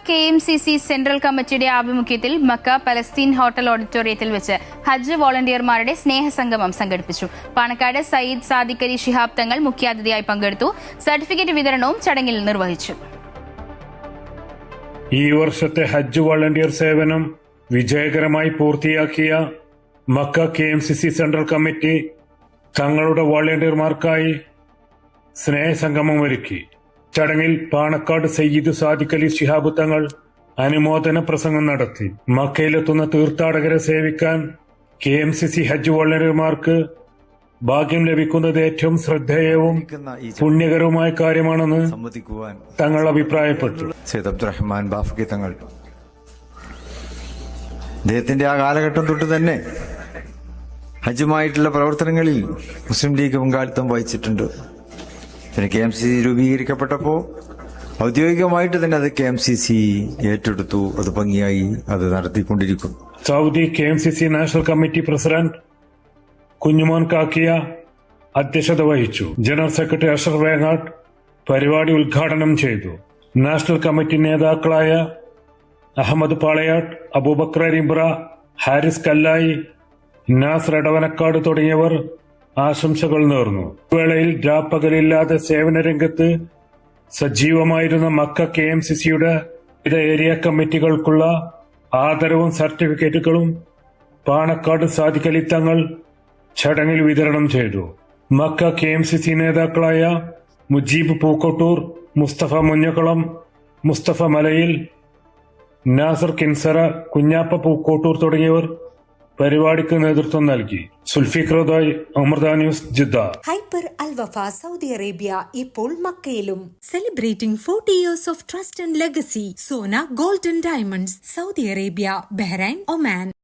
KMCC central കമ്മിറ്റിയുടെ ആഭിമുഖ്യത്തിൽ Mecca Palestine hotel ഓഡിറ്റോറിയത്തിൽ വെച്ച് ഹജ്ജ് വോളണ്ടിയർമാരുടെ സ്നേഹസംഗമം സംഘടിപ്പിച്ചു. പാണക്കാട് സയ്യിദ് സാദിഖ് അലി ശിഹാബ് തങ്ങൾ മുഖ്യാതിഥിയായി പങ്കെടുത്തു. സർട്ടിഫിക്കറ്റ് വിതരണവും ചടങ്ങിൽ നിർവഹിച്ചു. ഈ വർഷത്തെ ഹജ്ജ് വോളണ്ടിയർ സേവനം വിജയകരമായി പൂർത്തിയാക്കിയ മക്ക KMCC സെൻട്രൽ കമ്മിറ്റി തങ്ങളുടെ വോളണ്ടിയർമാർക്കായി സ്നേഹസംഗമം ഒരുക്കി. ചടങ്ങിൽ പാണക്കാട് സയ്യിദ് സാദിഖ് അലി ശിഹാബ് തങ്ങൾ അനുമോദന പ്രസംഗം നടത്തി. മക്കയിലെത്തുന്ന തീർത്ഥാടകരെ സേവിക്കാൻ KMCC ഹജ്ജ് വോളണ്ടിയർമാർക്ക് ഭാഗ്യം ലഭിക്കുന്നത് ഏറ്റവും ശ്രദ്ധേയവും പുണ്യകരവുമായ കാര്യമാണെന്ന് തങ്ങൾ അഭിപ്രായപ്പെട്ടു. സയ്യിദ് അബ്ദുറഹ്മാൻ ബാഫക്കി തങ്ങൾ അദ്ദേഹത്തിന്റെ ആ കാലഘട്ടം തൊട്ട് തന്നെ ഹജ്ജുമായിട്ടുള്ള പ്രവർത്തനങ്ങളിൽ മുസ്ലിം ലീഗ് പങ്കാളിത്തം വഹിച്ചിട്ടുണ്ട്. പിന്നെ KMCC രൂപീകരിക്കപ്പെട്ടപ്പോൾ ഔദ്യോഗികമായിട്ട് തന്നെ അത് KMCC ഏറ്റെടുത്തു. അത് ഭംഗിയായി അത് നടത്തിക്കൊണ്ടിരിക്കുന്നു. Saudi KMCC national committee president Kunjumon Kakkiya അധ്യക്ഷത വഹിച്ചു. ജനറൽ സെക്രട്ടറി അഷറഫ് വേങ്ങാട്ട് പരിപാടി ഉദ്ഘാടനം ചെയ്തു. നാഷണൽ കമ്മിറ്റി നേതാക്കളായ അഹമ്മദ് പാളയാട്ട്, അബൂബക്കർ അരിമ്പ്ര, ഹാരിസ് കല്ലായി, നാസർ എടവനക്കാട് തുടങ്ങിയവർ ആശംസകൾ നേർന്നു. വേളയിൽ രാപ്പകലില്ലാതെ സേവന രംഗത്ത് സജീവമായിരുന്ന മക്ക KMCCയുടെ വിവിധ ഏരിയ കമ്മിറ്റികൾക്കുള്ള ആദരവും സർട്ടിഫിക്കറ്റുകളും പാണക്കാട് സാദിഖ് അലി തങ്ങൾ ചടങ്ങിൽ വിതരണം ചെയ്തു. മക്ക KMCC നേതാക്കളായ മുജീബ് പൂക്കോട്ടൂർ, മുസ്തഫ മുഞ്ഞക്കുളം, മുസ്തഫ മലയിൽ, നാസർ കിൻസറ, കുഞ്ഞാപ്പ പൂക്കോട്ടൂർ തുടങ്ങിയവർ പരിപാടിക്ക് നേതൃത്വം നൽകി. സുൽഫിഖ്റോദായ്, Amrita news, Jeddah. Hyper Al Wafa Saudi Arabia ഇപ്പോൾ മക്കയിലും. Celebrating 40 years of trust and legacy. Sona Gold and Diamonds, Saudi Arabia, Bahrain, Oman.